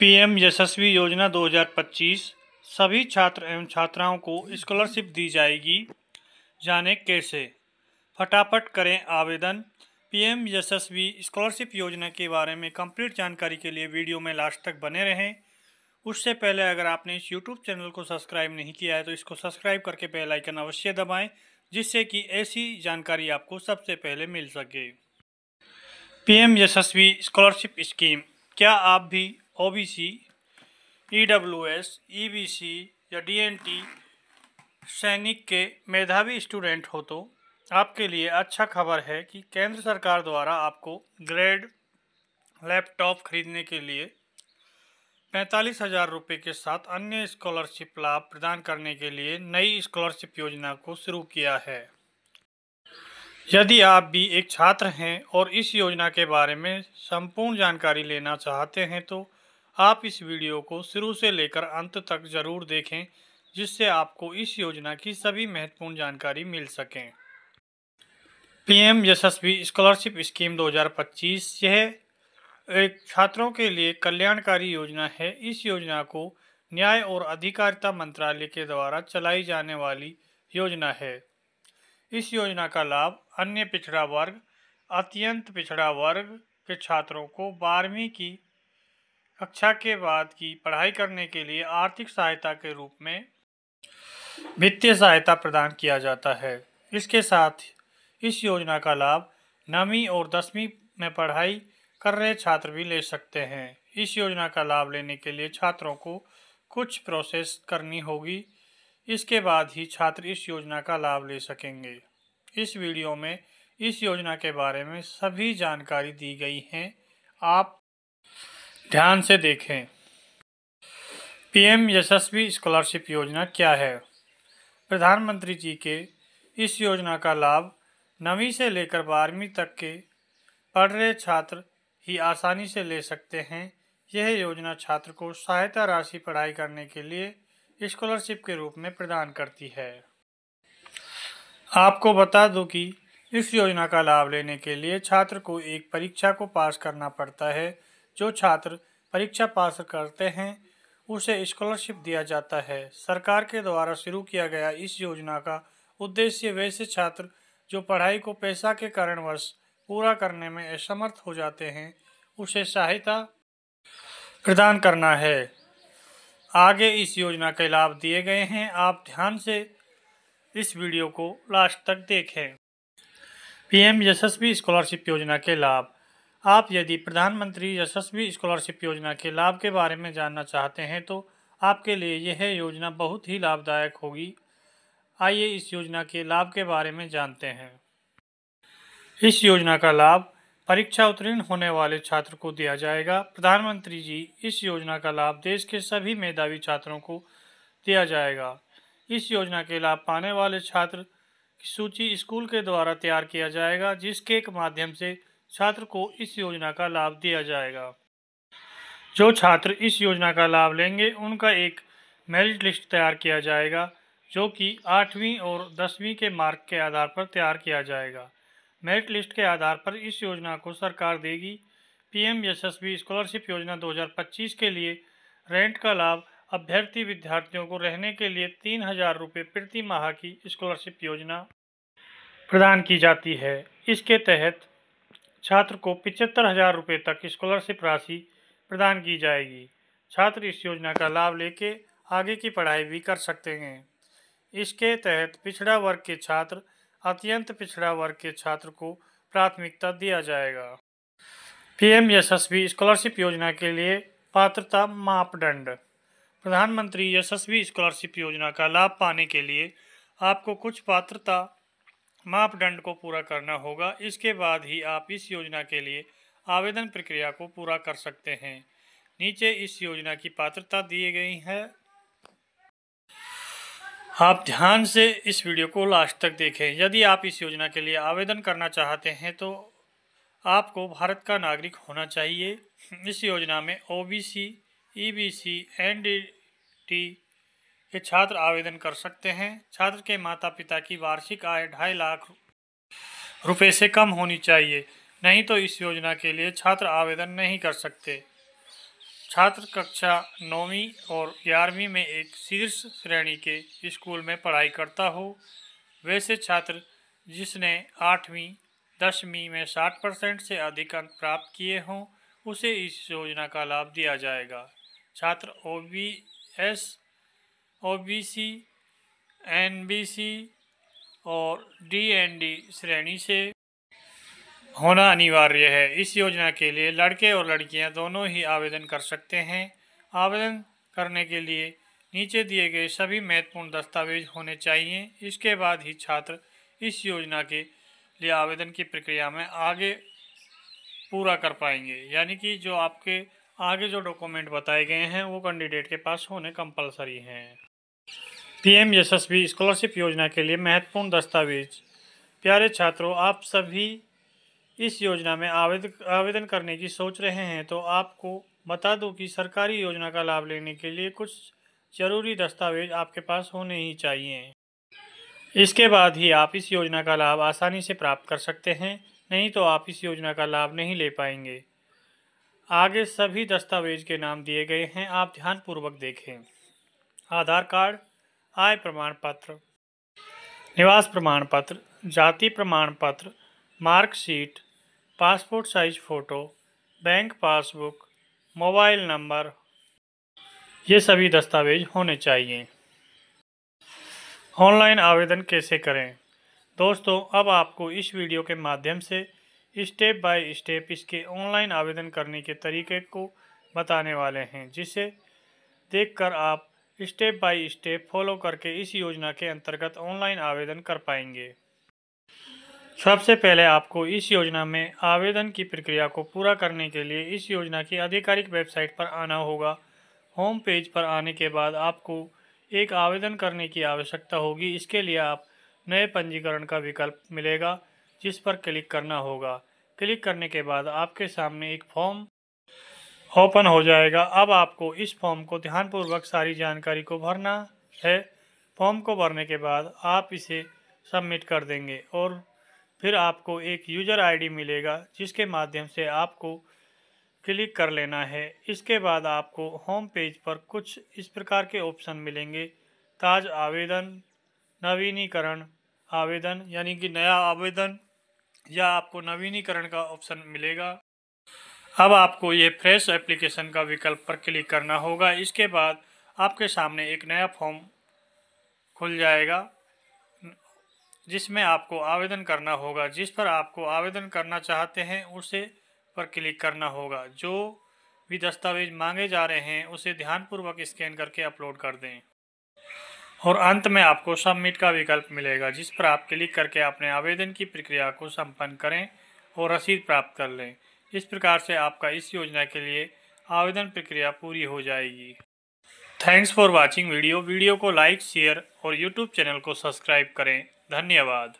PM यशस्वी योजना 2025 सभी छात्र एवं छात्राओं को स्कॉलरशिप दी जाएगी। जाने कैसे, फटाफट करें आवेदन। पीएम यशस्वी स्कॉलरशिप योजना के बारे में कंप्लीट जानकारी के लिए वीडियो में लास्ट तक बने रहें। उससे पहले अगर आपने इस यूट्यूब चैनल को सब्सक्राइब नहीं किया है तो इसको सब्सक्राइब करके बेल आइकन अवश्य दबाएं, जिससे कि ऐसी जानकारी आपको सबसे पहले मिल सके। पीएम यशस्वी स्कॉलरशिप स्कीम, क्या आप भी ओबीसी, ईडब्ल्यूएस, ईबीसी या डीएनटी सैनिक के मेधावी स्टूडेंट हो तो आपके लिए अच्छा खबर है कि केंद्र सरकार द्वारा आपको ग्रेड लैपटॉप खरीदने के लिए 45,000 रुपये के साथ अन्य स्कॉलरशिप लाभ प्रदान करने के लिए नई स्कॉलरशिप योजना को शुरू किया है। यदि आप भी एक छात्र हैं और इस योजना के बारे में संपूर्ण जानकारी लेना चाहते हैं तो आप इस वीडियो को शुरू से लेकर अंत तक ज़रूर देखें, जिससे आपको इस योजना की सभी महत्वपूर्ण जानकारी मिल सकें। पीएम यशस्वी स्कॉलरशिप स्कीम 2025 यह एक छात्रों के लिए कल्याणकारी योजना है। इस योजना को न्याय और अधिकारिता मंत्रालय के द्वारा चलाई जाने वाली योजना है। इस योजना का लाभ अन्य पिछड़ा वर्ग, अत्यंत पिछड़ा वर्ग के छात्रों को 12वीं की कक्षा के बाद की पढ़ाई करने के लिए आर्थिक सहायता के रूप में वित्तीय सहायता प्रदान किया जाता है। इसके साथ इस योजना का लाभ 9वीं और 10वीं में पढ़ाई कर रहे छात्र भी ले सकते हैं। इस योजना का लाभ लेने के लिए छात्रों को कुछ प्रोसेस करनी होगी, इसके बाद ही छात्र इस योजना का लाभ ले सकेंगे। इस वीडियो में इस योजना के बारे में सभी जानकारी दी गई हैं, आप ध्यान से देखें। पीएम यशस्वी स्कॉलरशिप योजना क्या है? प्रधानमंत्री जी के इस योजना का लाभ 9वीं से लेकर 12वीं तक के पढ़ रहे छात्र ही आसानी से ले सकते हैं। यह योजना छात्र को सहायता राशि पढ़ाई करने के लिए स्कॉलरशिप के रूप में प्रदान करती है। आपको बता दूं कि इस योजना का लाभ लेने के लिए छात्र को एक परीक्षा को पास करना पड़ता है। जो छात्र परीक्षा पास करते हैं उसे स्कॉलरशिप दिया जाता है। सरकार के द्वारा शुरू किया गया इस योजना का उद्देश्य वैसे छात्र जो पढ़ाई को पैसा के कारणवश पूरा करने में असमर्थ हो जाते हैं, उसे सहायता प्रदान करना है। आगे इस योजना के लाभ दिए गए हैं, आप ध्यान से इस वीडियो को लास्ट तक देखें। पीएम यशस्वी स्कॉलरशिप योजना के लाभ। आप यदि प्रधानमंत्री यशस्वी स्कॉलरशिप योजना के लाभ के बारे में जानना चाहते हैं तो आपके लिए यह योजना बहुत ही लाभदायक होगी। आइए इस योजना के लाभ के बारे में जानते हैं। इस योजना का लाभ परीक्षा उत्तीर्ण होने वाले छात्र को दिया जाएगा। प्रधानमंत्री जी इस योजना का लाभ देश के सभी मेधावी छात्रों को दिया जाएगा। इस योजना के लाभ पाने वाले छात्र की सूची स्कूल के द्वारा तैयार किया जाएगा, जिसके माध्यम से छात्र को इस योजना का लाभ दिया जाएगा। जो छात्र इस योजना का लाभ लेंगे उनका एक मेरिट लिस्ट तैयार किया जाएगा, जो कि 8वीं और 10वीं के मार्क के आधार पर तैयार किया जाएगा। मेरिट लिस्ट के आधार पर इस योजना को सरकार देगी। पीएम यशस्वी स्कॉलरशिप योजना 2025 के लिए रेंट का लाभ अभ्यर्थी विद्यार्थियों को रहने के लिए 3,000 रुपये प्रति माह की स्कॉलरशिप योजना प्रदान की जाती है। इसके तहत छात्र को 75,000 रुपये तक स्कॉलरशिप राशि प्रदान की जाएगी। छात्र इस योजना का लाभ लेके आगे की पढ़ाई भी कर सकते हैं। इसके तहत पिछड़ा वर्ग के छात्र, अत्यंत पिछड़ा वर्ग के छात्र को प्राथमिकता दिया जाएगा। पीएम यशस्वी स्कॉलरशिप योजना के लिए पात्रता मापदंड। प्रधानमंत्री यशस्वी स्कॉलरशिप योजना का लाभ पाने के लिए आपको कुछ पात्रता मापदंड को पूरा करना होगा। इसके बाद ही आप इस योजना के लिए आवेदन प्रक्रिया को पूरा कर सकते हैं। नीचे इस योजना की पात्रता दी गई है, आप ध्यान से इस वीडियो को लास्ट तक देखें। यदि आप इस योजना के लिए आवेदन करना चाहते हैं तो आपको भारत का नागरिक होना चाहिए। इस योजना में ओबीसी, ईबीसी, एनडीटी के छात्र आवेदन कर सकते हैं। छात्र के माता पिता की वार्षिक आय 2.5 लाख रुपए से कम होनी चाहिए, नहीं तो इस योजना के लिए छात्र आवेदन नहीं कर सकते। छात्र कक्षा 9वीं और 11वीं में एक शीर्ष श्रेणी के स्कूल में पढ़ाई करता हो। वैसे छात्र जिसने 8वीं 10वीं में 60% से अधिक अंक प्राप्त किए हों उसे इस योजना का लाभ दिया जाएगा। छात्र ओबीसी, एनबीसी और डीएनडी श्रेणी से होना अनिवार्य है। इस योजना के लिए लड़के और लड़कियां दोनों ही आवेदन कर सकते हैं। आवेदन करने के लिए नीचे दिए गए सभी महत्वपूर्ण दस्तावेज होने चाहिए। इसके बाद ही छात्र इस योजना के लिए आवेदन की प्रक्रिया में आगे पूरा कर पाएंगे। यानी कि जो आपके आगे जो डॉक्यूमेंट बताए गए हैं वो कैंडिडेट के पास होने कंपलसरी हैं। पीएम यशस्वी स्कॉलरशिप योजना के लिए महत्वपूर्ण दस्तावेज। प्यारे छात्रों, आप सभी इस योजना में आवेदन करने की सोच रहे हैं तो आपको बता दूं कि सरकारी योजना का लाभ लेने के लिए कुछ जरूरी दस्तावेज आपके पास होने ही चाहिए। इसके बाद ही आप इस योजना का लाभ आसानी से प्राप्त कर सकते हैं, नहीं तो आप इस योजना का लाभ नहीं ले पाएंगे। आगे सभी दस्तावेज के नाम दिए गए हैं, आप ध्यानपूर्वक देखें। आधार कार्ड, आय प्रमाण पत्र, निवास प्रमाण पत्र, जाति प्रमाण पत्र, marksheet, passport size photo, bank passbook, mobile number, ये सभी दस्तावेज होने चाहिए। ऑनलाइन आवेदन कैसे करें? दोस्तों, अब आपको इस वीडियो के माध्यम से स्टेप बाय स्टेप इसके ऑनलाइन आवेदन करने के तरीके को बताने वाले हैं, जिसे देखकर आप स्टेप बाय स्टेप फॉलो करके इस योजना के अंतर्गत ऑनलाइन आवेदन कर पाएंगे। सबसे पहले आपको इस योजना में आवेदन की प्रक्रिया को पूरा करने के लिए इस योजना की आधिकारिक वेबसाइट पर आना होगा। होम पेज पर आने के बाद आपको एक आवेदन करने की आवश्यकता होगी। इसके लिए आप नए पंजीकरण का विकल्प मिलेगा, जिस पर क्लिक करना होगा। क्लिक करने के बाद आपके सामने एक फॉर्म ओपन हो जाएगा। अब आपको इस फॉर्म को ध्यानपूर्वक सारी जानकारी को भरना है। फॉर्म को भरने के बाद आप इसे सबमिट कर देंगे और फिर आपको एक यूज़र आईडी मिलेगा, जिसके माध्यम से आपको क्लिक कर लेना है। इसके बाद आपको होम पेज पर कुछ इस प्रकार के ऑप्शन मिलेंगे। ताज़ा आवेदन, नवीनीकरण आवेदन यानी कि नया आवेदन, या आपको नवीनीकरण का ऑप्शन मिलेगा। अब आपको ये फ्रेश एप्लीकेशन का विकल्प पर क्लिक करना होगा। इसके बाद आपके सामने एक नया फॉर्म खुल जाएगा, जिसमें आपको आवेदन करना होगा। जिस पर आपको आवेदन करना चाहते हैं उसे पर क्लिक करना होगा। जो भी दस्तावेज मांगे जा रहे हैं उसे ध्यानपूर्वक स्कैन करके अपलोड कर दें और अंत में आपको सबमिट का विकल्प मिलेगा, जिस पर आप क्लिक करके अपने आवेदन की प्रक्रिया को संपन्न करें और रसीद प्राप्त कर लें। इस प्रकार से आपका इस योजना के लिए आवेदन प्रक्रिया पूरी हो जाएगी। थैंक्स फॉर वॉचिंग वीडियो को लाइक, शेयर और यूट्यूब चैनल को सब्सक्राइब करें। धन्यवाद।